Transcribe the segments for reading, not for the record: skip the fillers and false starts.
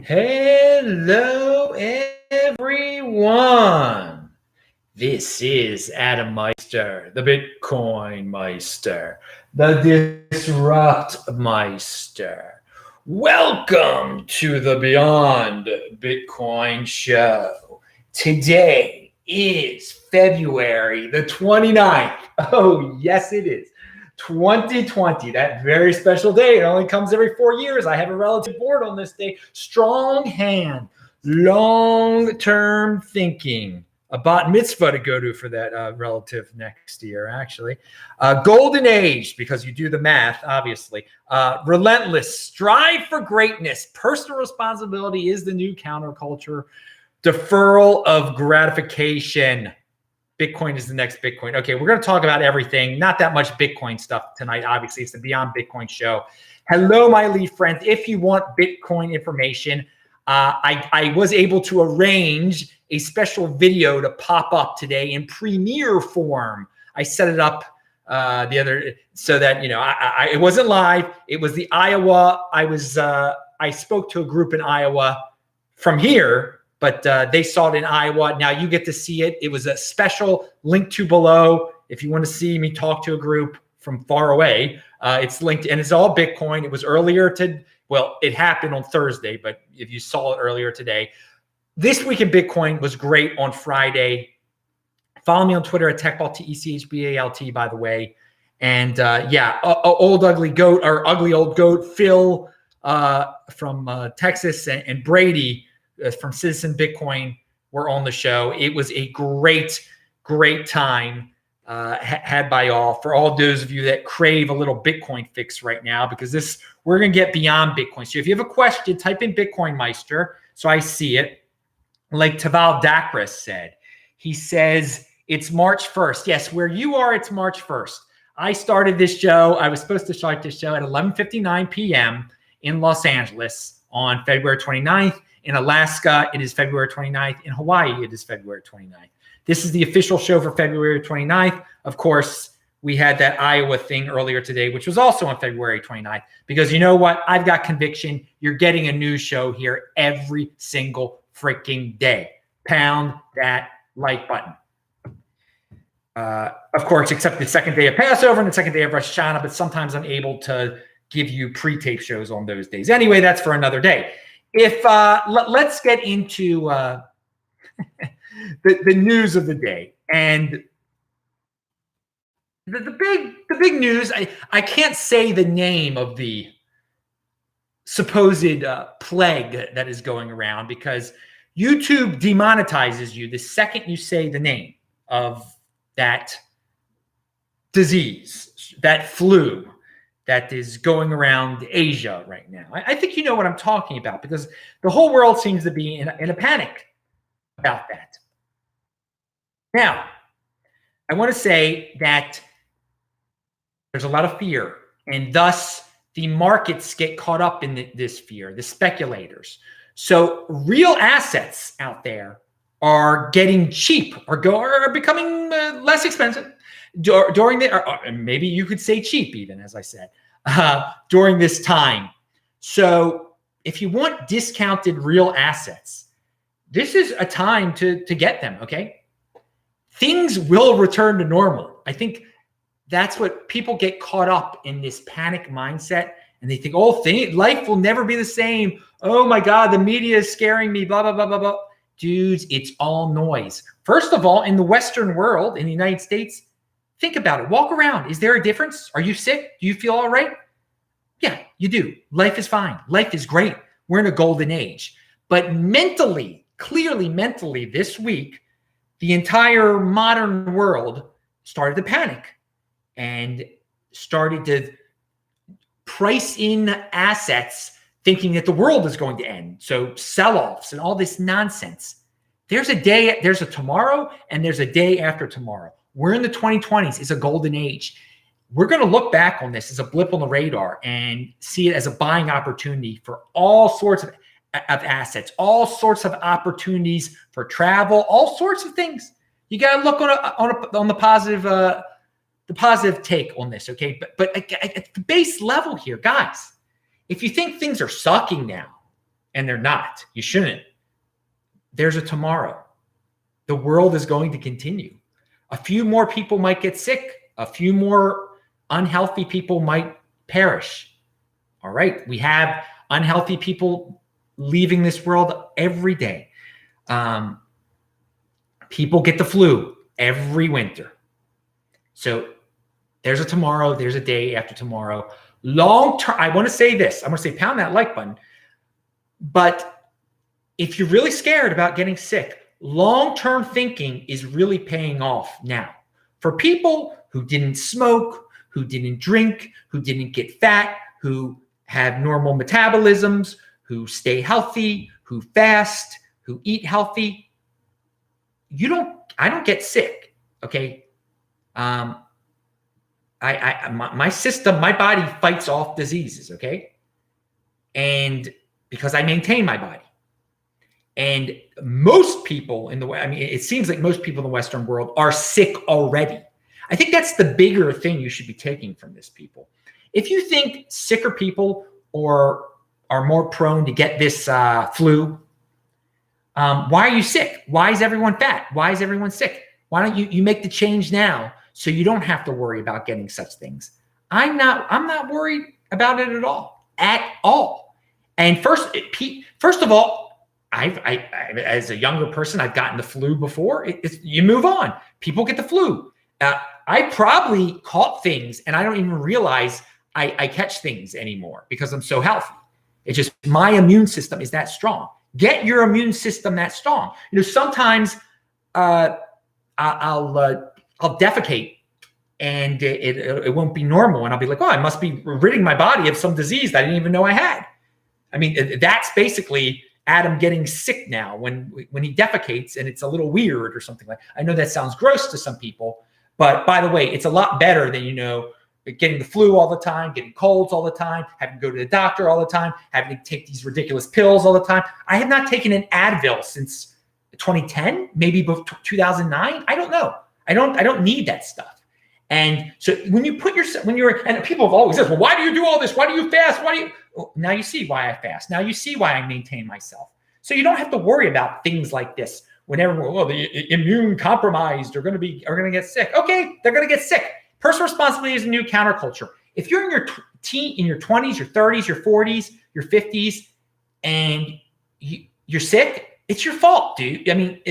Hello, everyone. This is Adam Meister, the Bitcoin Meister, the Disrupt Meister. Welcome to the Beyond Bitcoin Show. Today is February the 29th. Oh, yes, it is. 2020, that very special day. It only comes every 4 years. I have a relative board on this day. Strong hand, long-term thinking. A bat mitzvah to go to for that relative next year, actually. Golden age, because you do the math, obviously. Relentless, strive for greatness. Personal responsibility is the new counterculture. Deferral of gratification. Bitcoin is the next Bitcoin. Okay, we're going to talk about everything. Not that much Bitcoin stuff tonight. Obviously, it's the Beyond Bitcoin show. Hello, my lead friends. If you want Bitcoin information, I was able to arrange a special video to pop up today in Premiere form. I set it up the other so that it wasn't live. It was the Iowa. I spoke to a group in Iowa from here. But they saw it in Iowa. Now you get to see it. It was a special link to below. If you want to see me talk to a group from far away, it's linked and it's all Bitcoin. It was it happened on Thursday, but if you saw it earlier today, this week in Bitcoin was great on Friday. Follow me on Twitter at TechBalt, TechBalt, by the way. And old ugly goat or ugly old goat, Phil from Texas and Brady from Citizen Bitcoin were on the show. It was a great time had by all. For all those of you that crave a little Bitcoin fix right now, because we're going to get beyond Bitcoin. So if you have a question, type in Bitcoin Meister so I see it. Like Taval Dakris said, he says it's March 1st. Yes, where you are, it's March 1st. I started this show. I was supposed to start this show at 11:59 p.m. in Los Angeles on February 29th. In Alaska, it is February 29th. In Hawaii, it is February 29th. This is the official show for February 29th. Of course, we had that Iowa thing earlier today, which was also on February 29th. Because you know what? I've got conviction. You're getting a news show here every single freaking day. Pound that like button. Of course, except the second day of Passover and the second day of Rosh Hashanah, but sometimes I'm able to give you pre-tape shows on those days. Anyway, that's for another day. Let's get into the news of the day. And the big news, I can't say the name of the supposed plague that is going around because YouTube demonetizes you the second you say the name of that disease, that flu that is going around Asia right now. I think you know what I'm talking about because the whole world seems to be in a panic about that. Now, I want to say that there's a lot of fear, and thus the markets get caught up in this fear, the speculators. So real assets out there are getting cheap are becoming less expensive. During maybe you could say cheap even, as I said, during this time. So if you want discounted real assets, this is a time to get them, okay? Things will return to normal. I think that's what people get caught up in, this panic mindset, and they think, life will never be the same. Oh my God, the media is scaring me, blah, blah, blah, blah, blah. Dudes, it's all noise. First of all, in the Western world, in the United States, think about it. Walk around. Is there a difference? Are you sick? Do you feel all right? Yeah, you do. Life is fine. Life is great. We're in a golden age. But clearly mentally, this week, the entire modern world started to panic and started to price in assets thinking that the world is going to end. So sell-offs and all this nonsense. There's a tomorrow, and there's a day after tomorrow. We're in the 2020s. It's a golden age. We're going to look back on this as a blip on the radar and see it as a buying opportunity for all sorts of assets, all sorts of opportunities for travel, all sorts of things. You got to look on the positive take on this, okay? But at the base level here, guys, if you think things are sucking now and they're not. You shouldn't. There's a tomorrow. The world is going to continue. A few more people might get sick. A few more unhealthy people might perish. All right. We have unhealthy people leaving this world every day. People get the flu every winter. So there's a tomorrow. There's a day after tomorrow. Long term, I want to say this. I want to say pound that like button. But if you're really scared about getting sick, long-term thinking is really paying off now. For people who didn't smoke, who didn't drink, who didn't get fat, who have normal metabolisms, who stay healthy, who fast, who eat healthy, I don't get sick, okay? My system, my body fights off diseases, okay? And because I maintain my body. And most people in the West, I mean, it seems like most people in the Western world are sick already. I think that's the bigger thing you should be taking from this, people. If you think sicker people are more prone to get this flu, why are you sick? Why is everyone fat? Why is everyone sick? Why don't you make the change now so you don't have to worry about getting such things? I'm not worried about it at all. And first of all, I as a younger person, I've gotten the flu before. You move on. People get the flu. I probably caught things and I don't even realize I catch things anymore because I'm so healthy. It's just my immune system is that strong. Get your immune system that strong. You know, sometimes I'll defecate and it won't be normal, and I'll be like, oh, I must be ridding my body of some disease that I didn't even know I had. I mean, that's basically Adam getting sick now when he defecates and it's a little weird or something like that. I know that sounds gross to some people, but by the way, it's a lot better than, getting the flu all the time, getting colds all the time, having to go to the doctor all the time, having to take these ridiculous pills all the time. I have not taken an Advil since 2010, maybe 2009. I don't know. I don't need that stuff. And so when and people have always said, well, why do you do all this? Why do you fast? Well, now you see why I fast. Now you see why I maintain myself. So you don't have to worry about things like this whenever, the immune compromised are going to get sick. Okay, they're going to get sick. Personal responsibility is a new counterculture. If you're in your 20s, your 30s, your 40s, your 50s, and you're sick, it's your fault, dude. I mean,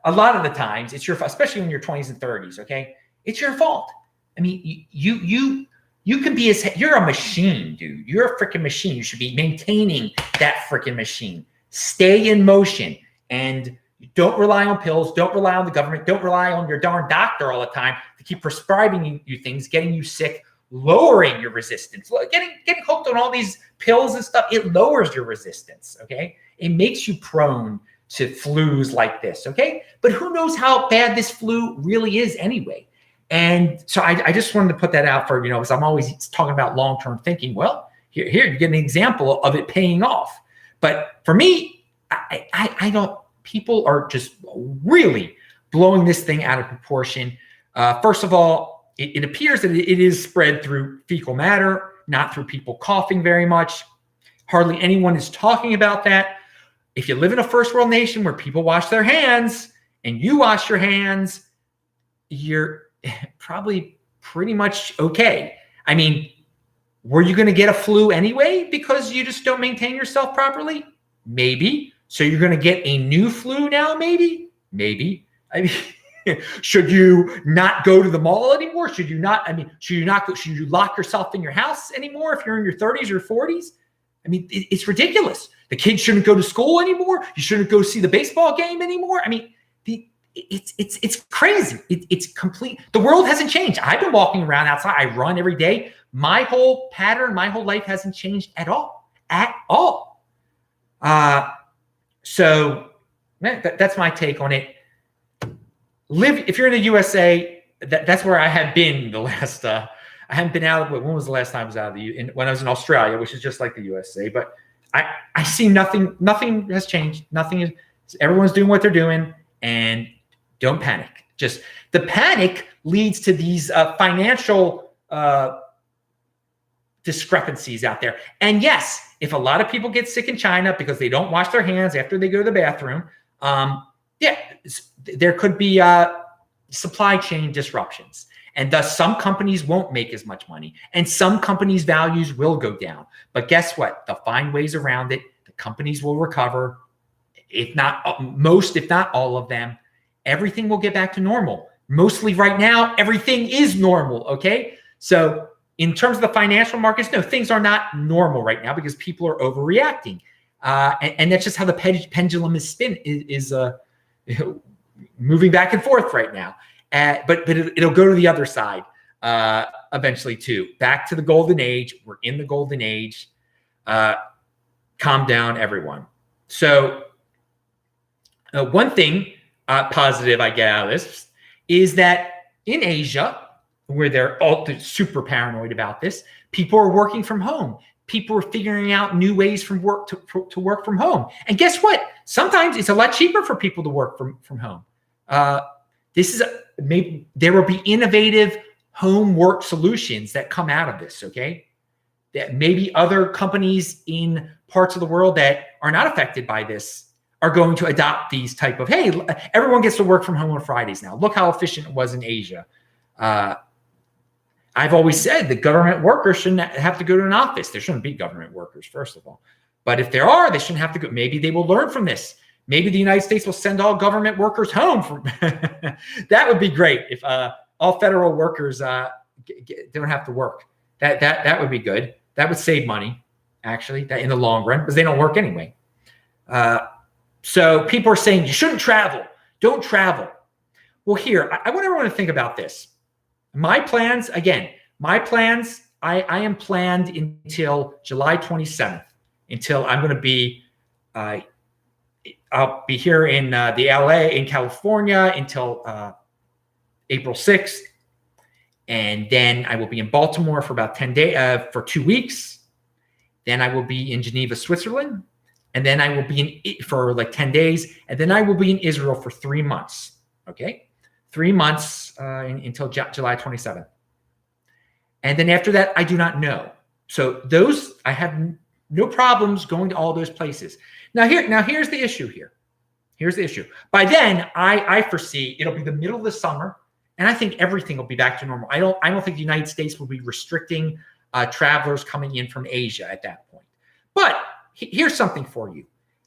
a lot of the times it's your fault, especially when you're 20s and 30s. Okay, it's your fault. I mean, you can be you're a machine, dude. You're a freaking machine. You should be maintaining that freaking machine. Stay in motion and don't rely on pills. Don't rely on the government. Don't rely on your darn doctor all the time to keep prescribing you things, getting you sick, lowering your resistance. Getting hooked on all these pills and stuff, it lowers your resistance, okay? It makes you prone to flus like this, okay? But who knows how bad this flu really is anyway? And so I just wanted to put that out for, because I'm always talking about long-term thinking. Well, here you get an example of it paying off. But for me, I don't, people are just really blowing this thing out of proportion. First of all, it appears that it is spread through fecal matter, not through people coughing very much. Hardly anyone is talking about that. If you live in a first world nation where people wash their hands and you wash your hands, you're probably pretty much okay. I mean, were you going to get a flu anyway because you just don't maintain yourself properly? Maybe. So you're going to get a new flu now? Maybe. I mean, should you not go to the mall anymore? Should you lock yourself in your house anymore if you're in your 30s or 40s? I mean, it's ridiculous. The kids shouldn't go to school anymore. You shouldn't go see the baseball game anymore. I mean, it's crazy. It's complete. The world hasn't changed. I've been walking around outside. I run every day. My whole pattern, my whole life hasn't changed at all. So that's my take on it. If you're in the USA, that's where I have been the last. I haven't been out of. When was the last time I was out of when I was in Australia, which is just like the USA. But I see nothing. Nothing has changed. Nothing is. Everyone's doing what they're doing, and don't panic. Just the panic leads to these financial discrepancies out there. And yes, if a lot of people get sick in China because they don't wash their hands after they go to the bathroom, yeah, there could be supply chain disruptions. And thus some companies won't make as much money and some companies' values will go down. But guess what? They'll find ways around it. The companies will recover. If not most, if not all of them, everything will get back to normal. Mostly right now, everything is normal, okay? So in terms of the financial markets, no, things are not normal right now because people are overreacting. And that's just how the pendulum is moving back and forth right now. But it'll go to the other side eventually too. Back to the golden age. We're in the golden age. Calm down, everyone. So one thing positive I get out of this is that in Asia, where they're all super paranoid about this, people are working from home. People are figuring out new ways to work from home. And guess what? Sometimes it's a lot cheaper for people to work from home. Maybe there will be innovative home work solutions that come out of this, okay? That maybe other companies in parts of the world that are not affected by this are going to adopt these type of, hey, everyone gets to work from home on Fridays now. Look how efficient it was in Asia. I've always said that government workers shouldn't have to go to an office. There shouldn't be government workers, first of all. But if there are, they shouldn't have to go. Maybe they will learn from this. Maybe the United States will send all government workers home. That would be great if all federal workers don't have to work. That would be good. That would save money, actually, that in the long run, because they don't work anyway. So people are saying you shouldn't travel. Don't travel. Well, here, I want everyone to think about this. My plans, again, I am planned until July 27th, until I'm going to be, I'll be here in the LA, in California, until April 6th. And then I will be in Baltimore for about 10 days, for 2 weeks. Then I will be in Geneva, Switzerland. And then I will be for like 10 days. And then I will be in Israel for 3 months. Okay. 3 months until July 27th. And then after that, I do not know. So those, I have no problems going to all those places. Now here's the issue here. Here's the issue. By then, I foresee it'll be the middle of the summer, and I think everything will be back to normal. I don't think the United States will be restricting travelers coming in from Asia at that point. But here's something for you.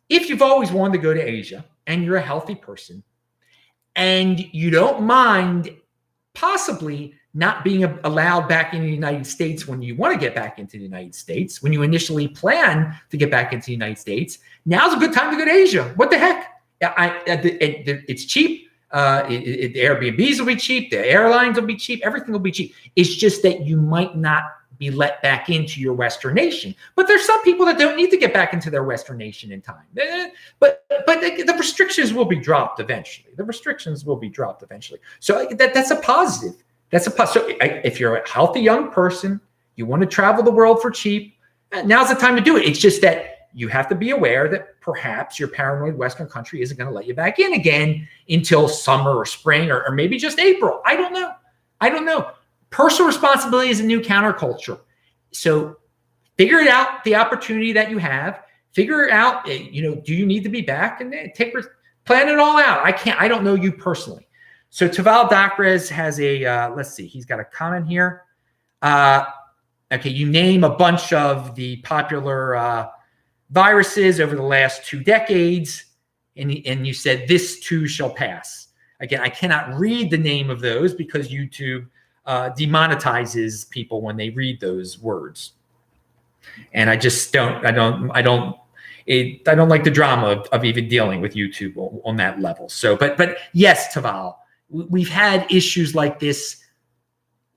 If you've always wanted to go to Asia and you're a healthy person, and you don't mind possibly not being allowed back in the United States when you want to get back into the United States, when you initially plan to get back into the United States, now's a good time to go to Asia. What the heck? It's cheap. The Airbnbs will be cheap. The airlines will be cheap. Everything will be cheap. It's just that you might not be let back into your Western nation. But there's some people that don't need to get back into their Western nation in time. But the restrictions will be dropped eventually. The restrictions will be dropped eventually. So that's a positive. So if you're a healthy young person, you want to travel the world for cheap, now's the time to do it. It's just that you have to be aware that perhaps your paranoid Western country isn't going to let you back in again until summer or spring or maybe just April. I don't know. Personal responsibility is a new counterculture. So figure it out, the opportunity that you have. Figure it out, do you need to be back? And then plan it all out. I don't know you personally. So Taval Dakrez has let's see, he's got a comment here. Okay, you name a bunch of the popular viruses over the last 2 decades, and you said this too shall pass. Again, I cannot read the name of those because YouTube demonetizes people when they read those words, and I just don't like the drama of even dealing with YouTube on that level. So, but yes, Taval, we've had issues like this.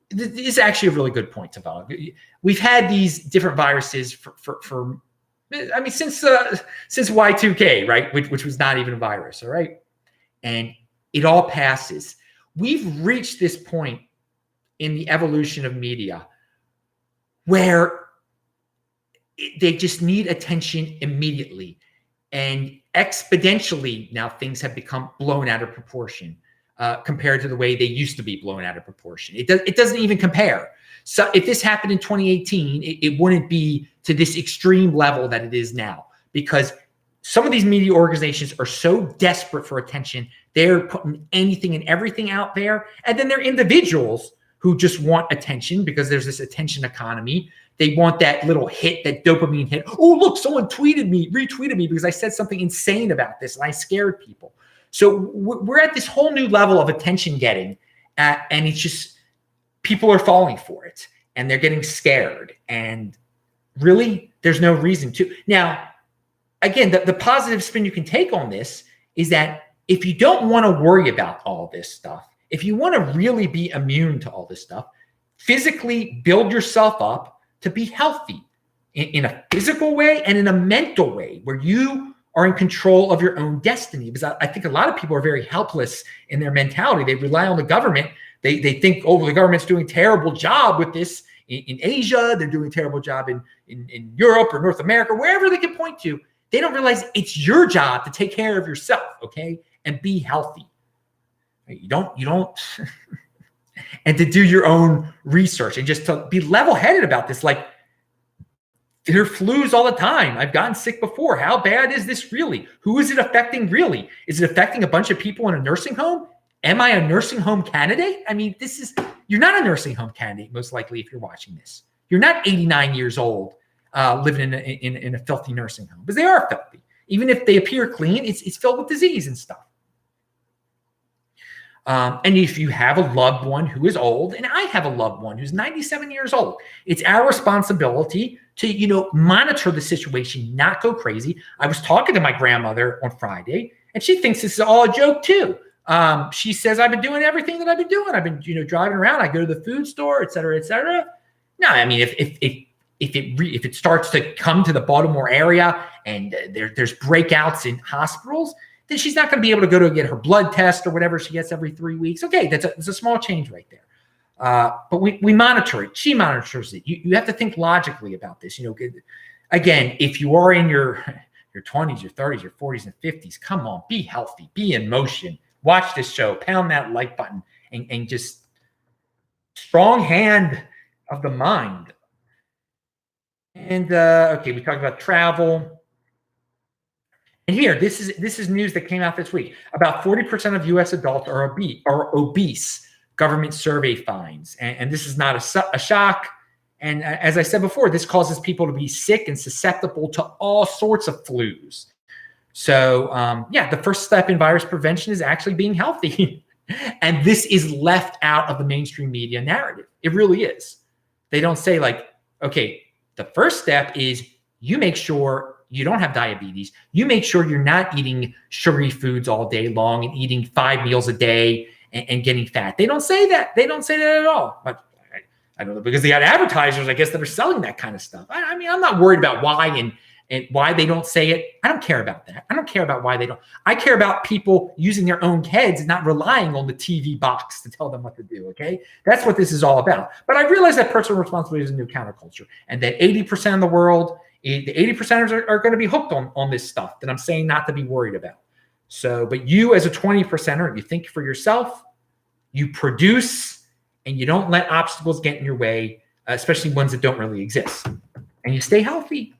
This is actually a really good point, Taval. We've had these different viruses for I mean, since Y2K, right, which was not even a virus, all right, and it all passes. We've reached this point in the evolution of media where they just need attention immediately, and exponentially now things have become blown out of proportion compared to the way they used to be blown out of proportion. It doesn't even compare. So if this happened in 2018, it wouldn't be to this extreme level that it is now, because some of these media organizations are so desperate for attention. They're putting anything and everything out there. And then there are individuals who just want attention because there's this attention economy. They want that little hit, that dopamine hit. Oh, look, someone tweeted me, retweeted me because I said something insane about this and I scared people. So we're at this whole new level of attention getting, and it's just, people are falling for it and they're getting scared. And really, there's no reason to. Now, again, the positive spin you can take on this is that if you don't want to worry about all this stuff, if you want to really be immune to all this stuff, physically build yourself up to be healthy in a physical way and in a mental way where you are in control of your own destiny. Because I think a lot of people are very helpless in their mentality. They rely on the government. They think, oh, the government's doing a terrible job with this in Asia. They're doing a terrible job in Europe or North America, wherever they can point to. They don't realize it's your job to take care of yourself, okay? And be healthy. You don't, and to do your own research and just to be level-headed about this. Like, there are flus all the time. I've gotten sick before. How bad is this really? Who is it affecting really? Is it affecting a bunch of people in a nursing home? Am I a nursing home candidate? I mean, you're not a nursing home candidate, most likely, if you're watching this. You're not 89 years old living in a filthy nursing home, because they are filthy. Even if they appear clean, it's filled with disease and stuff. And if you have a loved one who is old, and I have a loved one who's 97 years old, it's our responsibility to, monitor the situation, not go crazy. I was talking to my grandmother on Friday, and she thinks this is all a joke too. She says, I've been doing everything that I've been doing. I've been, driving around. I go to the food store, et cetera, et cetera. No, I mean, if it starts to come to the Baltimore area and there's breakouts in hospitals, then she's not going to be able to go to get her blood test or whatever she gets every 3 weeks. Okay, that's a small change right there. But we monitor it. She monitors it. You have to think logically about this. Again, if you are in your 20s, your 30s, your 40s, and 50s, come on, be healthy, be in motion. Watch this show, pound that like button, and just strong hand of the mind. And okay, we talked about travel. And here, this is news that came out this week. About 40% of U.S. adults are obese. Government survey finds, and this is not a shock. And as I said before, this causes people to be sick and susceptible to all sorts of flus. So the first step in virus prevention is actually being healthy. And this is left out of the mainstream media narrative. It really is. They don't say, like, okay, the first step is you make sure you don't have diabetes. You make sure you're not eating sugary foods all day long and eating 5 meals a day and getting fat. They don't say that. They don't say that at all. But I don't know, because they got advertisers, I guess, that are selling that kind of stuff. I mean, I'm not worried about why and why they don't say it. I don't care about that. I don't care about why they don't. I care about people using their own heads and not relying on the TV box to tell them what to do, okay? That's what this is all about. But I realize that personal responsibility is a new counterculture, and that 80% of the world, the 80%ers are going to be hooked on this stuff that I'm saying not to be worried about. So, but you as a 20%er, you think for yourself, you produce, and you don't let obstacles get in your way, especially ones that don't really exist, and you stay healthy.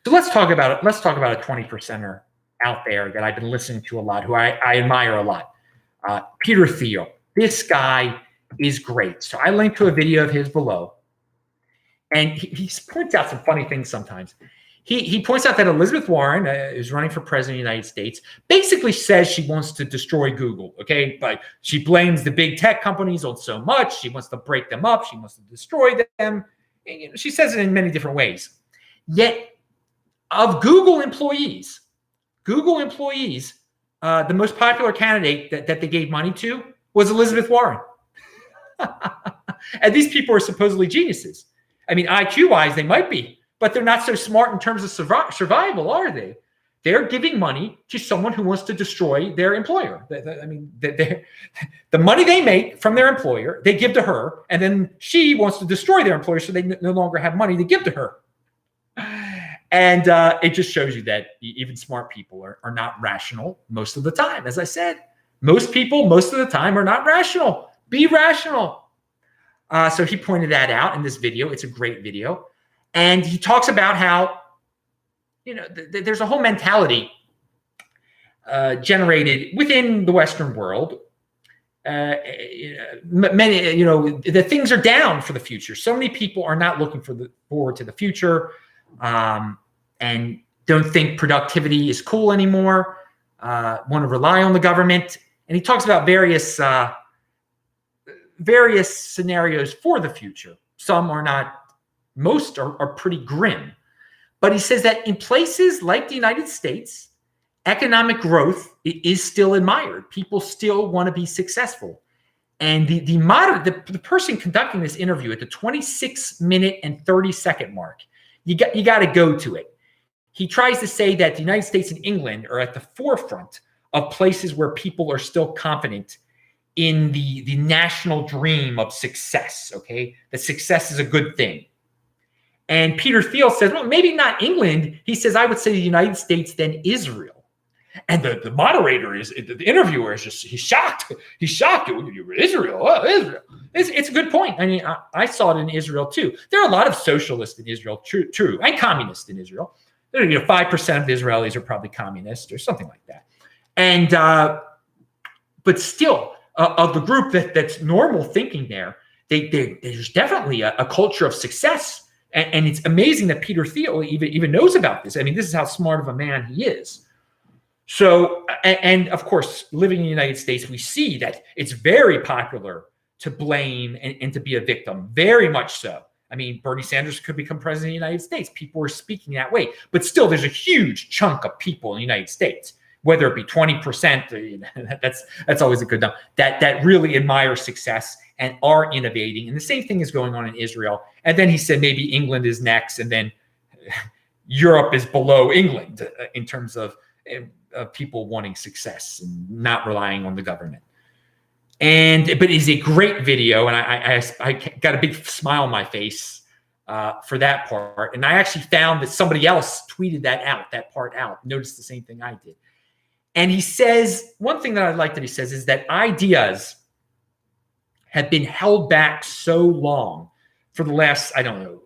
So let's talk about it. Let's talk about a 20%er out there that I've been listening to a lot, who I admire a lot. Peter Thiel. This guy is great. So I linked to a video of his below. And he points out some funny things sometimes. He points out that Elizabeth Warren, who's running for president of the United States, basically says she wants to destroy Google, okay? But she blames the big tech companies on so much. She wants to break them up. She wants to destroy them. And, she says it in many different ways. Yet, of Google employees, the most popular candidate that they gave money to was Elizabeth Warren. And these people are supposedly geniuses. I mean, IQ-wise, they might be, but they're not so smart in terms of survival, are they? They're giving money to someone who wants to destroy their employer. The money they make from their employer, they give to her, and then she wants to destroy their employer, so they no longer have money to give to her. And it just shows you that even smart people are not rational most of the time. As I said, most people most of the time are not rational. Be rational. So he pointed that out in this video. It's a great video. And he talks about how, there's a whole mentality generated within the Western world. Many, the things are down for the future. So many people are not looking forward to the future, and don't think productivity is cool anymore. Want to rely on the government. And he talks about various scenarios for the future. Some are not. Most are pretty grim. But he says that in places like the United States, economic growth is still admired. People still want to be successful. And the person conducting this interview at the 26-minute and 30-second mark, you got to go to it. He tries to say that the United States and England are at the forefront of places where people are still confident in the national dream of success, okay? That success is a good thing. And Peter Thiel says, well, maybe not England. He says, I would say the United States, then Israel. And the moderator the interviewer is just, he's shocked. He's shocked. Israel, oh, Israel. It's a good point. I mean, I saw it in Israel too. There are a lot of socialists in Israel, true, and communists in Israel. 5% of the Israelis are probably communists or something like that. And, but still, of the group that's normal thinking there, there's definitely a culture of success. And it's amazing that Peter Thiel even knows about this. I mean, this is how smart of a man he is. So, and of course, living in the United States, we see that it's very popular to blame and to be a victim, very much so. I mean, Bernie Sanders could become president of the United States. People are speaking that way. But still, there's a huge chunk of people in the United States, whether it be 20%, that's always a good number, that really admire success and are innovating. And the same thing is going on in Israel. And then he said maybe England is next, and then Europe is below England in terms of people wanting success and not relying on the government. But it's a great video, and I got a big smile on my face for that part. And I actually found that somebody else tweeted that part out, noticed the same thing I did. And he says, one thing that I like that he says is that ideas have been held back so long for the last, I don't know,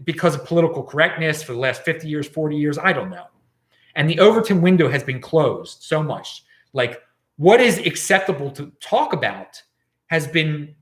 because of political correctness for the last 50 years, 40 years, I don't know. And the Overton window has been closed so much. Like, what is acceptable to talk about has been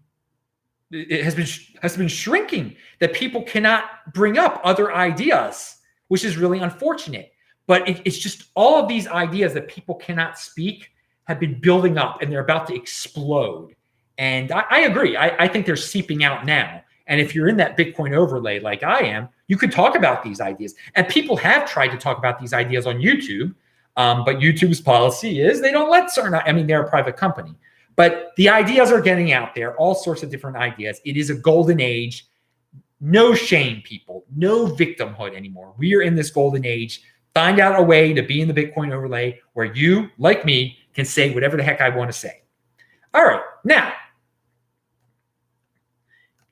shrinking, that people cannot bring up other ideas, which is really unfortunate. But it's just all of these ideas that people cannot speak have been building up, and they're about to explode. And I agree. I think they're seeping out now. And if you're in that Bitcoin overlay like I am, you can talk about these ideas. And people have tried to talk about these ideas on YouTube, but YouTube's policy is they don't let they're a private company. But the ideas are getting out there, all sorts of different ideas. It is a golden age. No shame, people. No victimhood anymore. We are in this golden age. Find out a way to be in the Bitcoin overlay where you, like me, can say whatever the heck I want to say. All right. Now,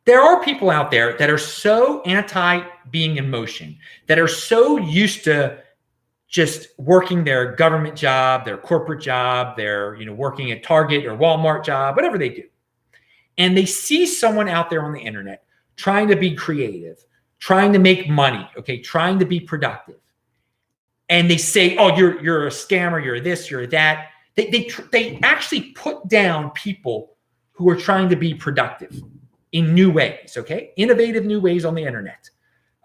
there are people out there that are so anti being in motion, that are so used to just working their government job, their corporate job, their working at Target or Walmart job, whatever they do. And they see someone out there on the internet trying to be creative, trying to make money, okay, trying to be productive. And they say, oh, you're a scammer, you're this, you're that. They actually put down people who are trying to be productive in new ways, okay? Innovative new ways on the internet.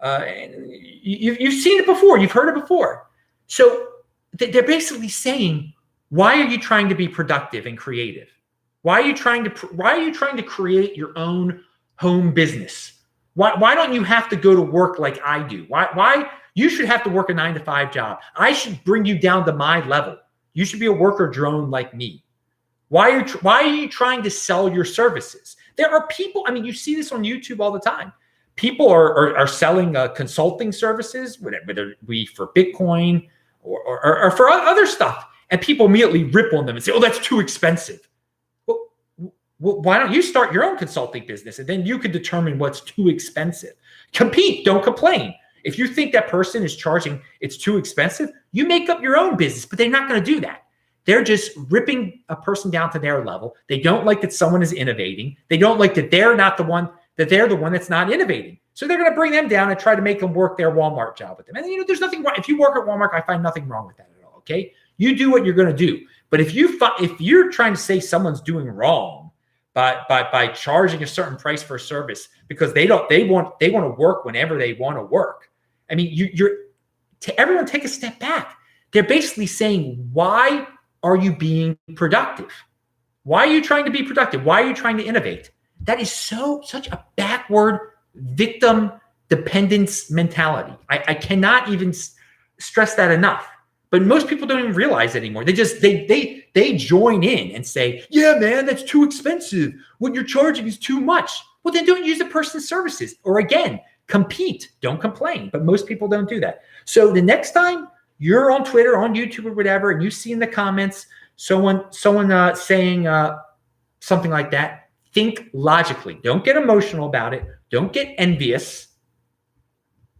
And you've seen it before. You've heard it before. So they're basically saying, why are you trying to be productive and creative? Why are you trying to create your own home business? Why don't you have to go to work like I do? Why you should have to work a 9-to-5 job? I should bring you down to my level. You should be a worker drone like me. Why are you trying to sell your services? There are people, you see this on YouTube all the time. People are selling consulting services, whether it be for Bitcoin or for other stuff. And people immediately rip on them and say, oh, that's too expensive. Well, why don't you start your own consulting business, and then you can determine what's too expensive. Compete, don't complain. If you think that person is charging, it's too expensive, you make up your own business, but they're not going to do that. They're just ripping a person down to their level. They don't like that someone is innovating. They don't like that they're not the one that they're the one that's not innovating. So they're going to bring them down and try to make them work their Walmart job with them. And there's nothing wrong. If you work at Walmart, I find nothing wrong with that at all. Okay, you do what you're going to do. But if you're trying to say someone's doing wrong by charging a certain price for a service because they want to work whenever they want to work. I mean, everyone take a step back. They're basically saying, why are you being productive? Why are you trying to be productive? Why are you trying to innovate? That is such a backward victim dependence mentality. I cannot even stress that enough. But most people don't even realize it anymore. They join in and say, yeah, man, that's too expensive. What you're charging is too much. Well, then don't use the person's services. Or again, compete, don't complain. But most people don't do that. So the next time you're on Twitter, on YouTube or whatever, and you see in the comments someone saying something like that, think logically. Don't get emotional about it. Don't get envious.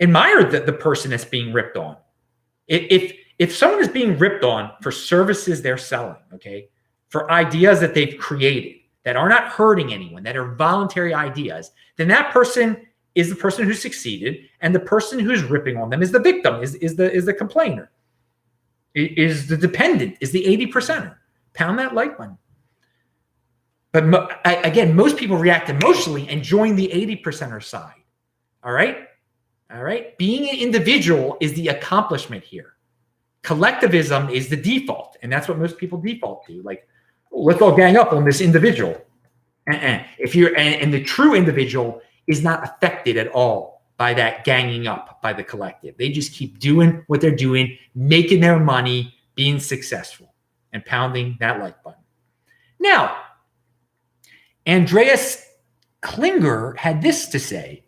Admire the person that's being ripped on. If someone is being ripped on for services they're selling, okay, for ideas that they've created that are not hurting anyone, that are voluntary ideas, then that person is the person who succeeded, and the person who's ripping on them is the victim, is the complainer, is the dependent, is the 80%er. Pound that like button. But again, most people react emotionally and join the 80%er side. All right? All right? Being an individual is the accomplishment here. Collectivism is the default, and that's what most people default to. Like, oh, let's all gang up on this individual. If you're and the true individual is not affected at all by that ganging up by the collective. They just keep doing what they're doing, making their money, being successful, and pounding that like button. Now, Andreas Klinger had this to say.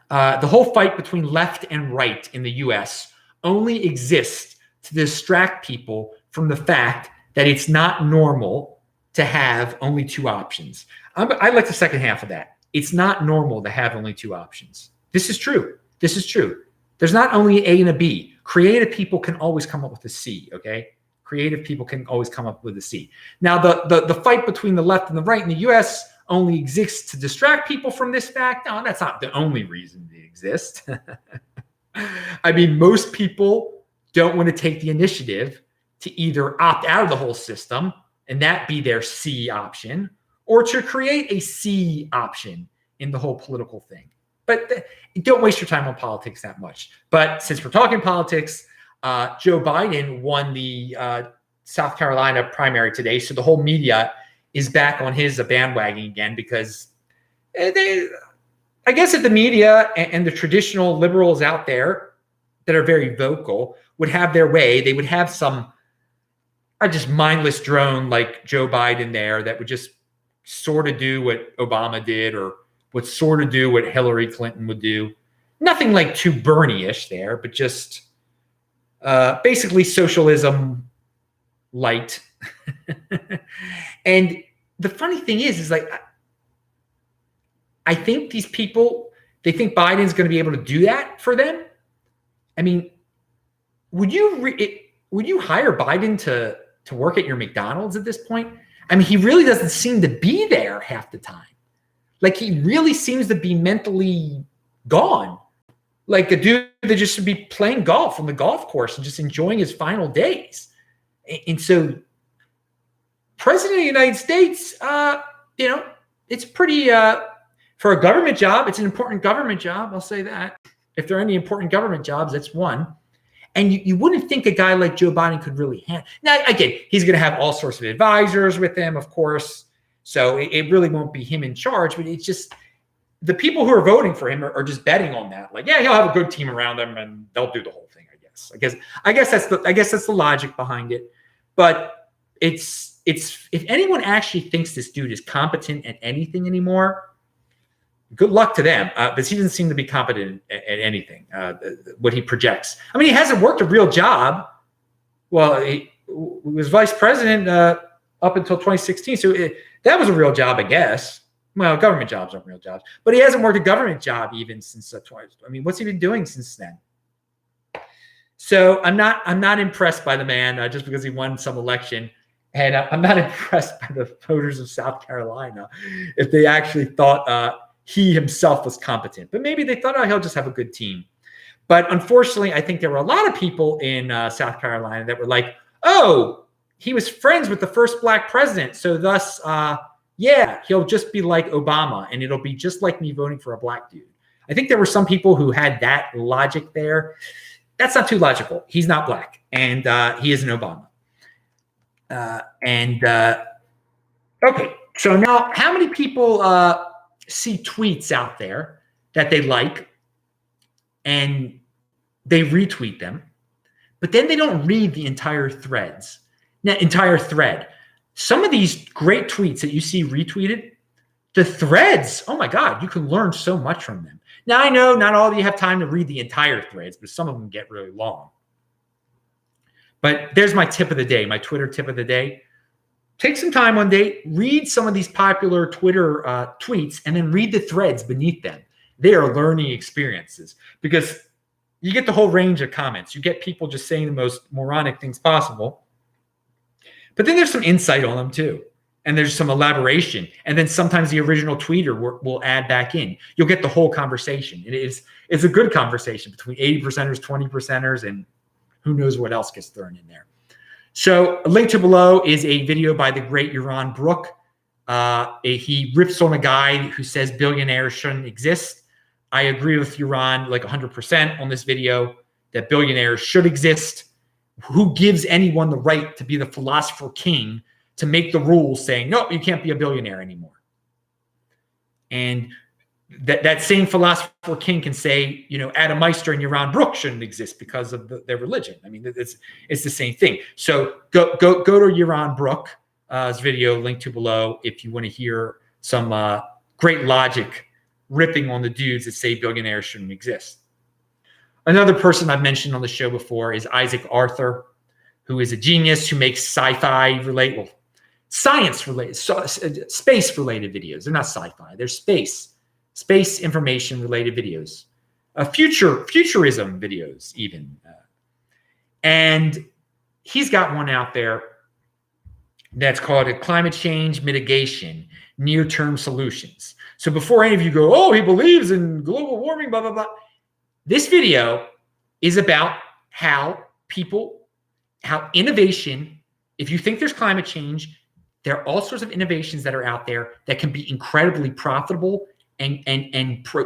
The whole fight between left and right in the U.S. only exists to distract people from the fact that it's not normal to have only two options. I like the second half of that. It's not normal to have only two options. This is true. This is true. There's not only an A and a B. Creative people can always come up with a C, okay? Creative people can always come up with a C. Now, the fight between the left and the right in the U.S. only exists to distract people from this fact. No, that's not the only reason they exist. I mean, most people don't want to take the initiative to either opt out of the whole system and that be their C option, or to create a C option in the whole political thing. But don't waste your time on politics that much. But since we're talking politics, Joe Biden won the South Carolina primary today, so the whole media is back on his bandwagon again because I guess if the media and the traditional liberals out there that are very vocal would have their way, they would have some just mindless drone like Joe Biden there that would just sort of do what Obama did or would sort of do what Hillary Clinton would do. Nothing like too Bernie-ish there, but just basically socialism light. And the funny thing is like, I think these people, they think Biden's going to be able to do that for them. I mean, would you hire Biden to work at your McDonald's at this point? I mean, he really doesn't seem to be there half the time. Like, he really seems to be mentally gone. Like a dude that just should be playing golf on the golf course and just enjoying his final days. And so, President of the United States, it's pretty, for a government job, it's an important government job. I'll say that. If there are any important government jobs, that's one. And you wouldn't think a guy like Joe Biden could really handle. Now, again, he's going to have all sorts of advisors with him, of course. So it really won't be him in charge, but it's just the people who are voting for him are just betting on that. Like, yeah, he'll have a good team around him and they'll do the whole thing, I guess that's the logic behind it. But it's if anyone actually thinks this dude is competent at anything anymore, good luck to them, because he doesn't seem to be competent at anything, what he projects. I mean, he hasn't worked a real job. Well, he was vice president up until 2016, so that was a real job, I guess. Well, government jobs aren't real jobs, but he hasn't worked a government job even since twice. I mean, what's he been doing since then? So I'm not impressed by the man just because he won some election. And I'm not impressed by the voters of South Carolina if they actually thought he himself was competent. But maybe they thought, oh, he'll just have a good team. But unfortunately, I think there were a lot of people in South Carolina that were like, oh, he was friends with the first black president. So thus, yeah, he'll just be like Obama, and it'll be just like me voting for a black dude. I think there were some people who had that logic there. That's not too logical. He's not black, and he isn't Obama. Okay, so now how many people see tweets out there that they like and they retweet them, but then they don't read the entire thread? Some of these great tweets that you see retweeted, the threads, oh my God, you can learn so much from them. Now, I know not all of you have time to read the entire threads, but some of them get really long. But there's my tip of the day, my Twitter tip of the day. Take some time one day, read some of these popular Twitter tweets, and then read the threads beneath them. They are learning experiences because you get the whole range of comments. You get people just saying the most moronic things possible. But then there's some insight on them too. And there's some elaboration. And then sometimes the original tweeter will add back in. You'll get the whole conversation. It's a good conversation between 80%ers, 20%ers, and who knows what else gets thrown in there. So a link to below is a video by the great Yaron Brook. He rips on a guy who says billionaires shouldn't exist. I agree with Yaron like 100% on this video that billionaires should exist. Who gives anyone the right to be the philosopher king to make the rules saying, no, you can't be a billionaire anymore? And that same philosopher king can say, you know, Adam Meister and Yaron Brook shouldn't exist because of their religion. I mean, it's the same thing. So go to Yaron Brook's video, linked to below, if you want to hear some great logic ripping on the dudes that say billionaires shouldn't exist. Another person I've mentioned on the show before is Isaac Arthur, who is a genius who makes sci-fi related, science related, space related videos. They're not sci-fi, they're space information related videos, futurism videos even. And he's got one out there that's called a climate change mitigation, near-term solutions. So before any of you go, oh, he believes in global warming, blah, blah, blah. This video is about how innovation, if you think there's climate change, there are all sorts of innovations that are out there that can be incredibly profitable and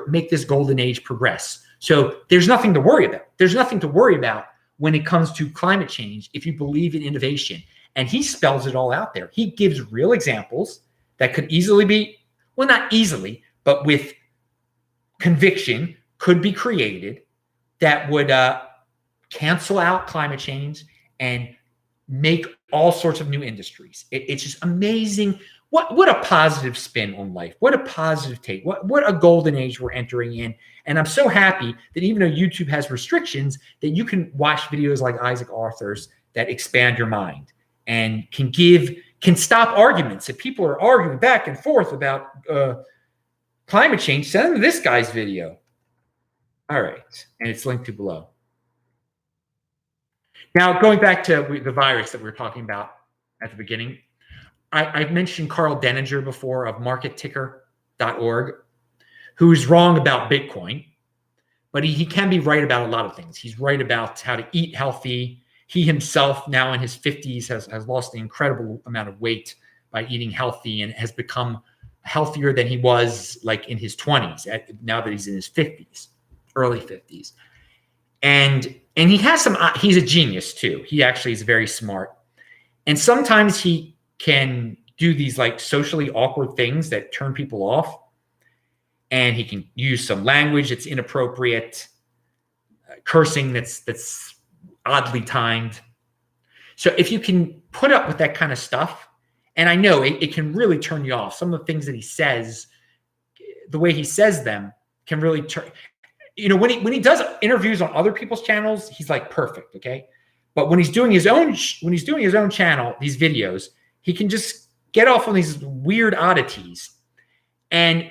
make this golden age progress. So there's nothing to worry about. There's nothing to worry about when it comes to climate change if you believe in innovation. And he spells it all out there. He gives real examples that could easily be, well, not easily, but with conviction, could be created that would cancel out climate change and make all sorts of new industries. It's just amazing. What a positive spin on life. What a positive take. What a golden age we're entering in. And I'm so happy that even though YouTube has restrictions, that you can watch videos like Isaac Arthur's that expand your mind and can stop arguments. If people are arguing back and forth about climate change, send them this guy's video. All right, and it's linked to below. Now, going back to the virus that we were talking about at the beginning, I've mentioned Carl Denninger before of marketticker.org, who's wrong about Bitcoin, but he can be right about a lot of things. He's right about how to eat healthy. He himself, now in his 50s, has lost an incredible amount of weight by eating healthy and has become healthier than he was like in his 20s, now that he's in his 50s. Early 50s. And he has he's a genius too. He actually is very smart. And sometimes he can do these like socially awkward things that turn people off. And he can use some language that's inappropriate, cursing that's oddly timed. So if you can put up with that kind of stuff, and I know it can really turn you off. Some of the things that he says, the way he says them can really turn. You know, when he does interviews on other people's channels, he's like perfect, okay? But when he's doing his own channel, these videos, he can just get off on these weird oddities. And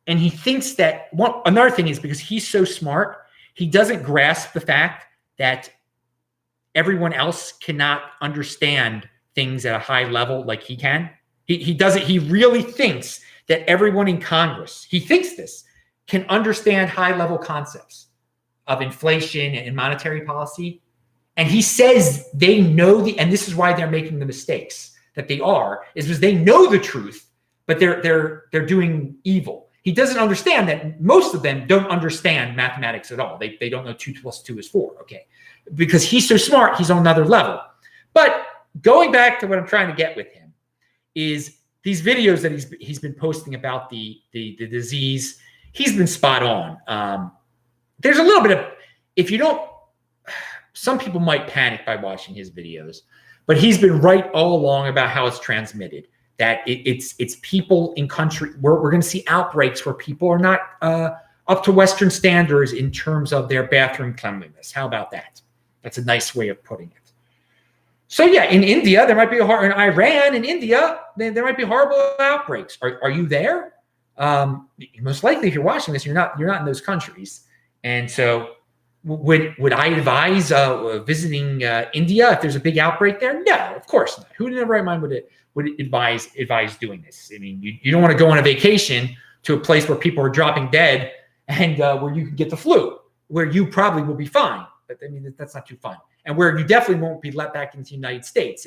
he thinks that another thing is because he's so smart, he doesn't grasp the fact that everyone else cannot understand things at a high level like he can. He does it. He really thinks that everyone in Congress, he thinks this, can understand high-level concepts of inflation and monetary policy. And he says they know and this is why they're making the mistakes that they are, is because they know the truth, but they're doing evil. He doesn't understand that most of them don't understand mathematics at all. They don't know 2 + 2 is 4, okay? Because he's so smart, he's on another level. But going back to what I'm trying to get with him is these videos that he's been posting about the disease. He's been spot on. There's a little bit of, if you don't, some people might panic by watching his videos, but he's been right all along about how it's transmitted. That it's people in country where we're going to see outbreaks where people are not up to Western standards in terms of their bathroom cleanliness. How about that? That's a nice way of putting it. So yeah, in India, there might be in Iran, in India, there might be horrible outbreaks. Are you there? Most likely, if you're watching this, you're not in those countries. And so, would I advise visiting India if there's a big outbreak there? No, of course not. Who in their right mind would advise doing this? I mean, you don't want to go on a vacation to a place where people are dropping dead and where you can get the flu, where you probably will be fine. But I mean, that's not too fun. And where you definitely won't be let back into the United States.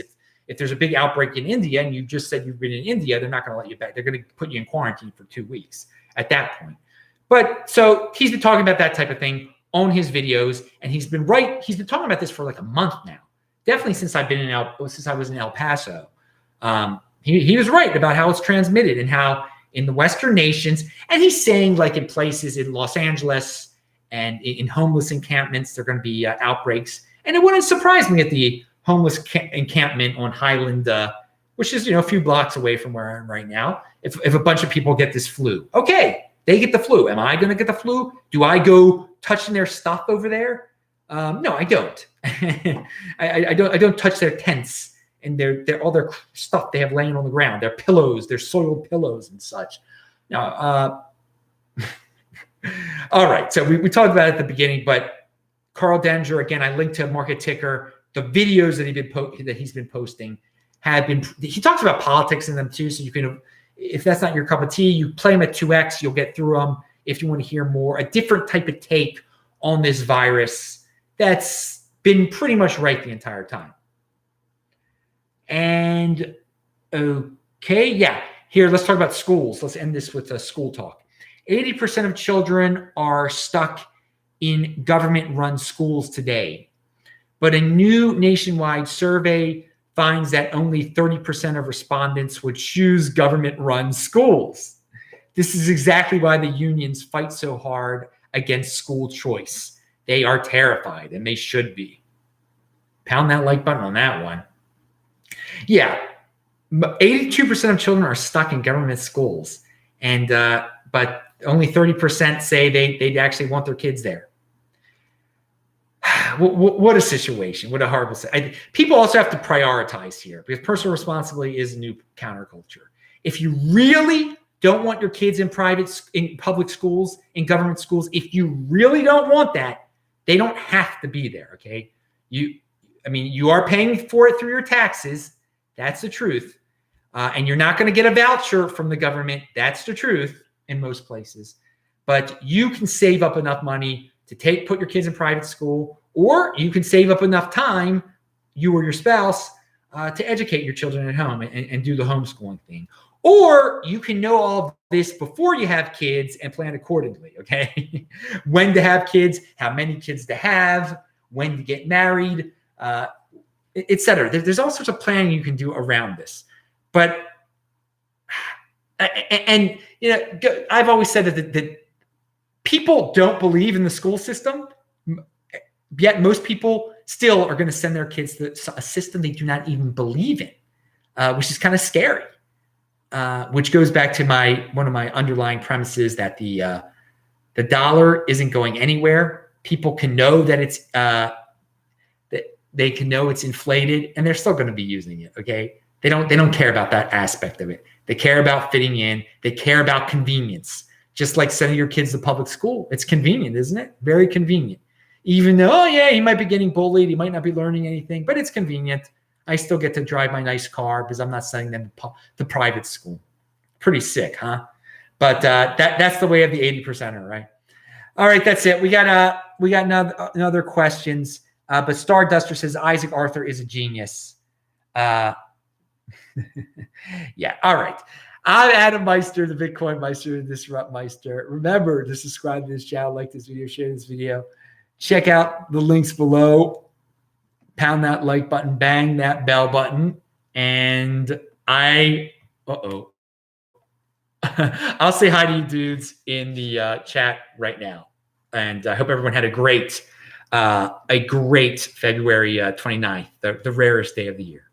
If there's a big outbreak in India and you just said you've been in India, they're not going to let you back. They're going to put you in quarantine for 2 weeks at that point. But so he's been talking about that type of thing on his videos, and he's been talking about this for like a month now. Definitely since I was in El Paso. He was right about how it's transmitted and how in the Western nations, and he's saying like in places in Los Angeles and in homeless encampments, there are going to be outbreaks. And it wouldn't surprise me at the homeless encampment on Highland, which is a few blocks away from where I am right now. If a bunch of people get this flu, okay, they get the flu. Am I going to get the flu? Do I go touching their stuff over there? No, I don't. I don't touch their tents and their all their stuff they have laying on the ground, their pillows, their soiled pillows and such. Now, all right. So we talked about it at the beginning, but Carl Denger, again, I linked to Market Ticker. The videos that he's been posting have been. He talks about politics in them too, so you can, if that's not your cup of tea, you play them at 2x. You'll get through them. If you want to hear more, a different type of take on this virus that's been pretty much right the entire time. And okay, yeah. Here, let's talk about schools. Let's end this with a school talk. 80% of children are stuck in government-run schools today. But a new nationwide survey finds that only 30% of respondents would choose government-run schools. This is exactly why the unions fight so hard against school choice. They are terrified, and they should be. Pound that like button on that one. Yeah, 82% of children are stuck in government schools, and but only 30% say they actually want their kids there. What a situation. What a horrible situation. People also have to prioritize here because personal responsibility is a new counterculture. If you really don't want your kids in public schools, in government schools, if you really don't want that, they don't have to be there, okay? You are paying for it through your taxes. That's the truth. And you're not going to get a voucher from the government. That's the truth in most places. But you can save up enough money to put your kids in private school, or you can save up enough time, you or your spouse, to educate your children at home and do the homeschooling thing. Or you can know all of this before you have kids and plan accordingly, okay? When to have kids, how many kids to have, when to get married, etc. There's all sorts of planning you can do around this. But, and I've always said that people don't believe in the school system, yet most people still are going to send their kids to a system they do not even believe in, which is kind of scary. Which goes back to one of my underlying premises that the dollar isn't going anywhere. People can know that it's that they can know it's inflated, and they're still going to be using it. Okay, they don't care about that aspect of it. They care about fitting in. They care about convenience. Just like sending your kids to public school, it's convenient, isn't it? Very convenient. Even though, he might be getting bullied, he might not be learning anything, but it's convenient. I still get to drive my nice car because I'm not sending them to private school. Pretty sick, huh? But that's the way of the 80%er, right? All right, that's it. We got another questions. But Starduster says Isaac Arthur is a genius. Yeah. All right. I'm Adam Meister, the Bitcoin Meister, the Disrupt Meister. Remember to subscribe to this channel, like this video, share this video. Check out the links below. Pound that like button, bang that bell button, and I'll say hi to you dudes in the chat right now. And I hope everyone had a great February 29th, the rarest day of the year.